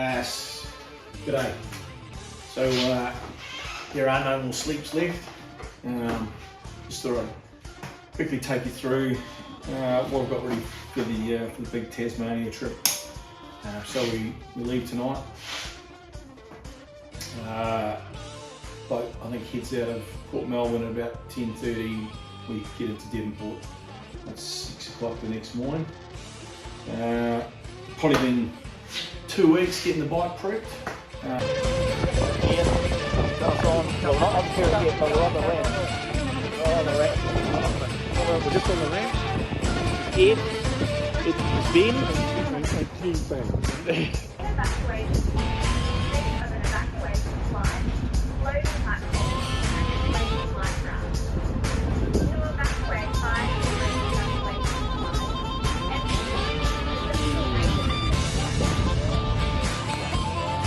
G'day. So there are no more sleeps left. Just thought I'd quickly take you through what I've got ready for the big Tasmania trip. So we leave tonight. Boat I think heads out of Port Melbourne at about 10:30. We get into Devonport at 6 o'clock the next morning. Probably been 2 weeks getting the bike prepped. Well, not on here yet, but we're on the ramp. We're on the ramp. We're just on the ramp. It's been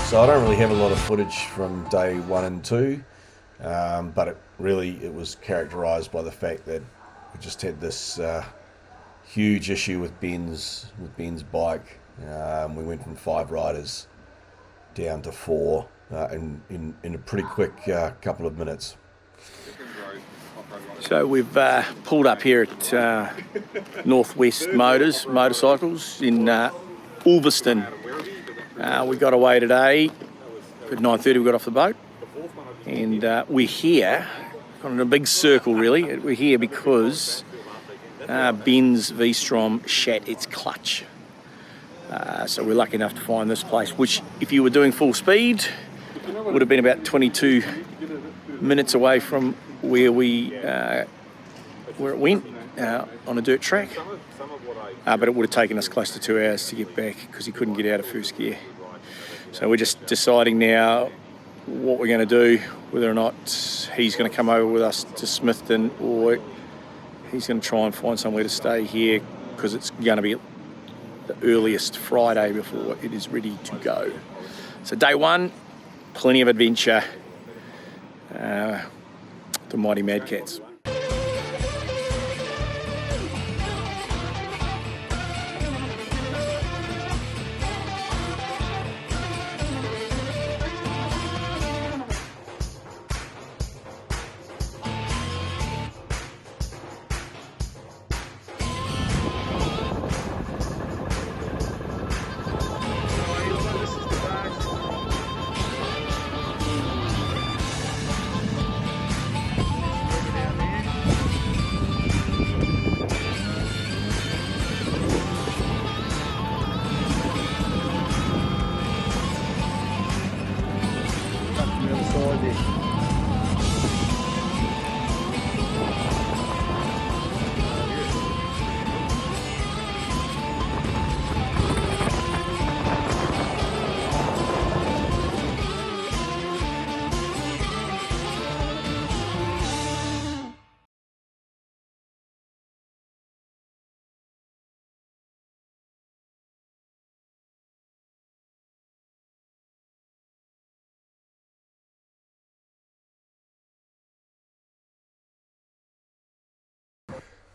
So I don't really have a lot of footage from day 1 and 2, but it was characterised by the fact that we just had this huge issue with Ben's bike. We went from 5 riders down to 4 in a pretty quick couple of minutes. So we've pulled up here at Northwest Motorcycles in Ulverston. We got away today at 9:30. We got off the boat, and we're here on a big circle. Really, we're here because Ben's V-Strom shat its clutch. So we're lucky enough to find this place, which, if you were doing full speed, would have been about 22 minutes away from where it went on a dirt track. But it would have taken us close to 2 hours to get back because he couldn't get out of first gear. So we're just deciding now what we're going to do, whether or not he's going to come over with us to Smithton or he's going to try and find somewhere to stay here because it's going to be the earliest Friday before it is ready to go. So day 1, plenty of adventure. The mighty Mad Cats.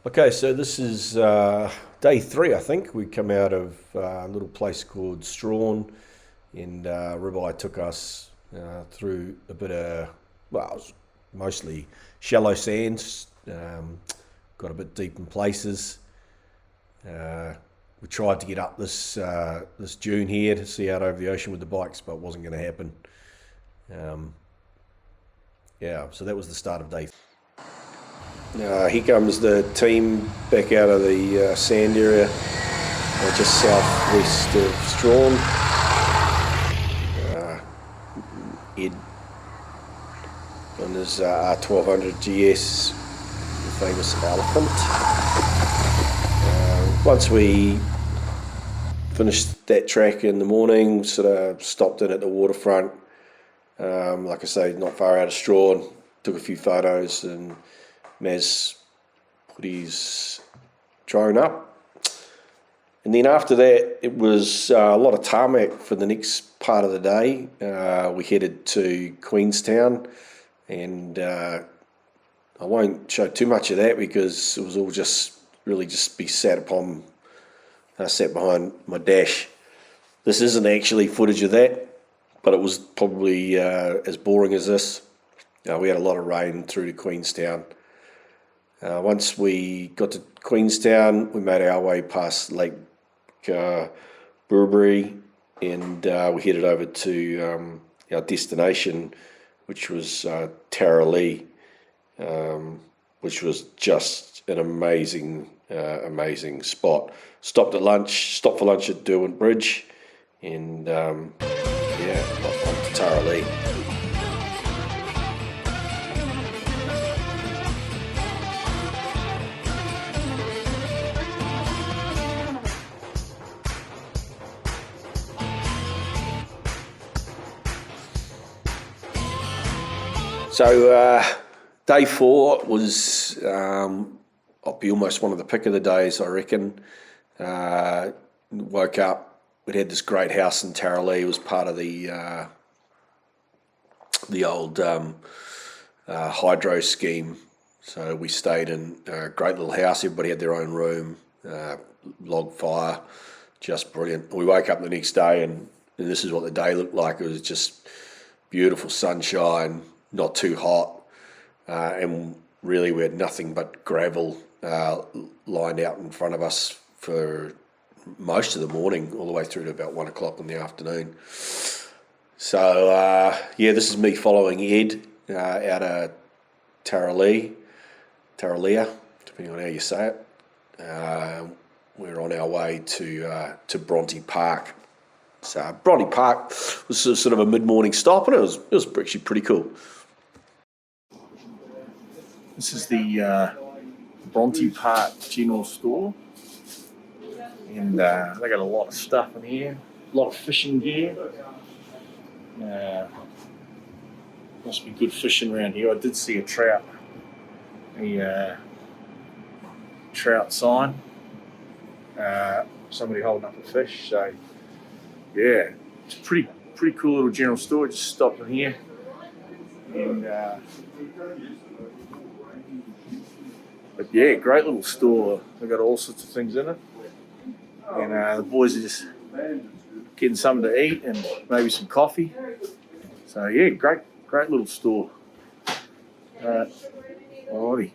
Okay, so this is day 3, I think. We come out of a little place called Strawn, and Ribeye took us through a bit of, well, it was mostly shallow sands, got a bit deep in places. We tried to get up this dune here to see out over the ocean with the bikes, but it wasn't going to happen. So that was the start of day 3. Here comes the team back out of the sand area, just southwest of Strawn. Ed on his R1200 GS, the famous elephant. Once we finished that track in the morning, sort of stopped in at the waterfront. Like I say, not far out of Strawn, took a few photos, and Maz put his drone up. And then after that, it was a lot of tarmac for the next part of the day. We headed to Queenstown, and I won't show too much of that because it was all just be sat behind my dash. This isn't actually footage of that, but it was probably as boring as this. We had a lot of rain through to Queenstown. Once we got to Queenstown, we made our way past Lake Burberry, and we headed over to our destination, which was Tarralee, which was just an amazing spot. Stopped for lunch at Derwent Bridge, and on to Tarralee. So day 4 was I'll be almost one of the pick of the days, I reckon. Woke up, we'd had this great house in Tarralee. It was part of the old hydro scheme. So we stayed in a great little house. Everybody had their own room, log fire, just brilliant. We woke up the next day and this is what the day looked like. It was just beautiful sunshine, not too hot, and really we had nothing but gravel lined out in front of us for most of the morning, all the way through to about 1 o'clock in the afternoon. So this is me following Ed out of Tarralee, depending on how you say it. We're on our way to Bronte Park. So Bronte Park was sort of a mid-morning stop, and it was actually pretty cool. This is the Bronte Park General Store, and they got a lot of stuff in here, a lot of fishing gear. Must be good fishing around here. I did see a trout sign, somebody holding up a fish. So yeah, it's a pretty cool little general store. Just stopped in here, and but yeah, great little store. They've got all sorts of things in it, and the boys are just getting something to eat and maybe some coffee. So yeah, great little store. Alrighty.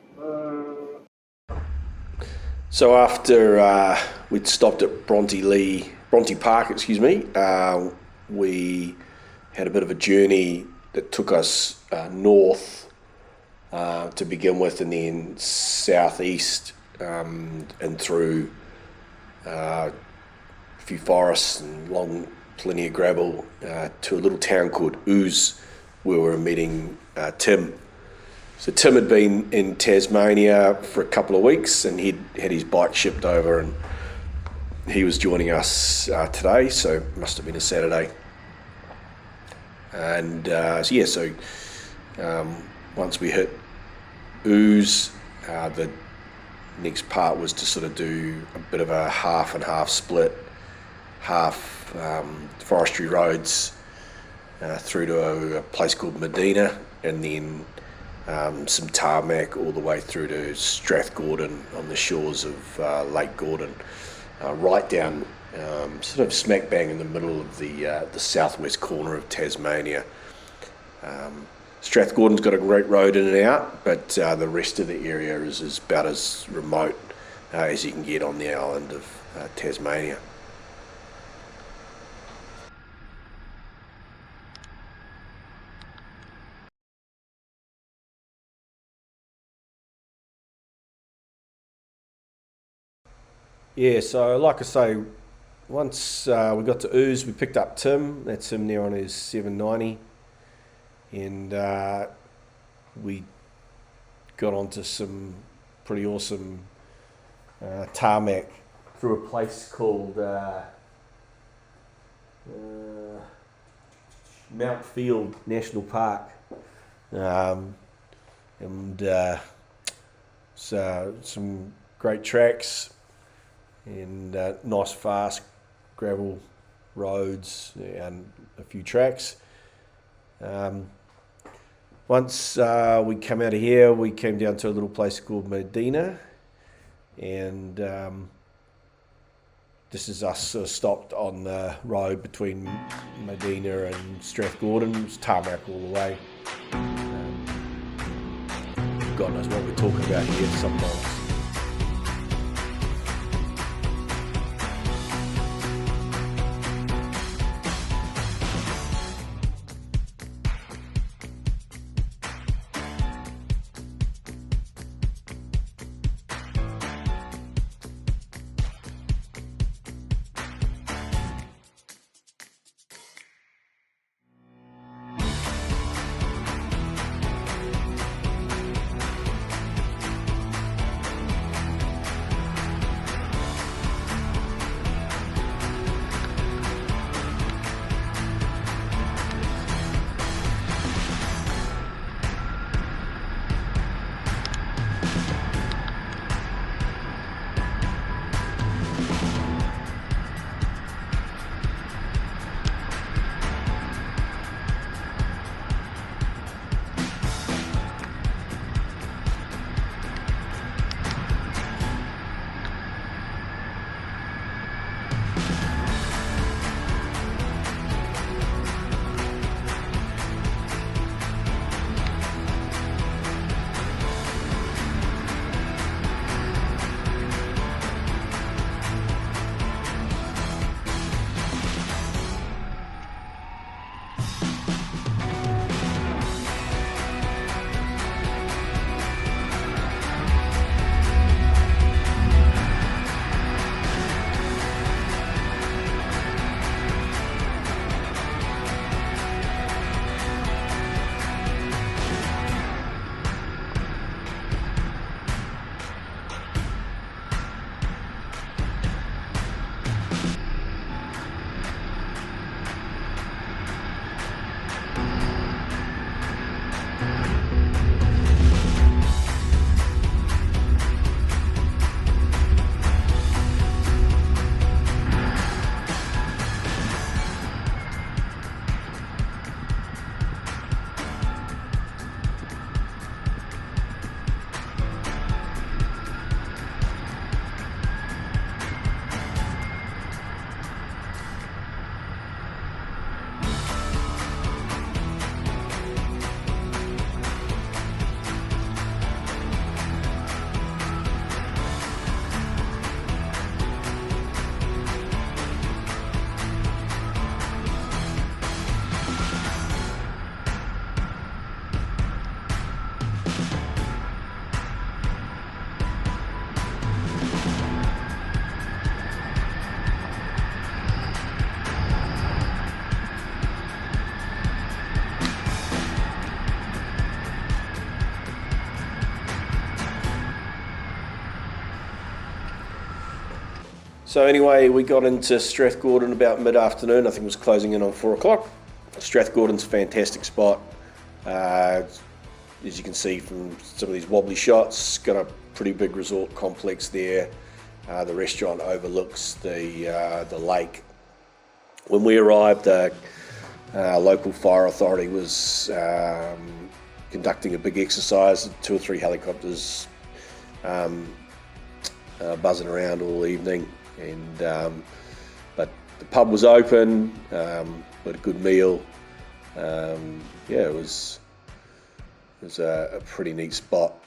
So after we'd stopped at Bronte Park, we had a bit of a journey that took us north to begin with, and then southeast and through a few forests and long plenty of gravel to a little town called Ouse, where we were meeting Tim. So Tim had been in Tasmania for a couple of weeks, and he'd had his bike shipped over, and he was joining us today, so it must have been a Saturday. And once we hit Ouse, the next part was to sort of do a bit of a half and half split, half forestry roads through to a place called Medina, and then some tarmac all the way through to Strathgordon on the shores of Lake Gordon, right down sort of smack bang in the middle of the southwest corner of Tasmania. Strathgordon's got a great road in and out, but the rest of the area is about as remote as you can get on the island of Tasmania. Yeah, so like I say, once we got to Ouse, we picked up Tim. That's him there on his 790, and we got onto some pretty awesome tarmac through a place called Mount Field National Park, and so some great tracks and nice fast gravel roads and a few tracks. Once we come out of here, we came down to a little place called Medina, and this is us sort of stopped on the road between Medina and Strathgordon. It was tarmac all the way. God knows what we're talking about here sometimes. So anyway, we got into Strathgordon about mid-afternoon. I think it was closing in on 4 o'clock. Strathgordon's a fantastic spot. As you can see from some of these wobbly shots, got a pretty big resort complex there. The restaurant overlooks the lake. When we arrived, the local fire authority was conducting a big exercise, 2 or 3 helicopters buzzing around all evening. But the pub was open. We had a good meal. It was a pretty neat spot.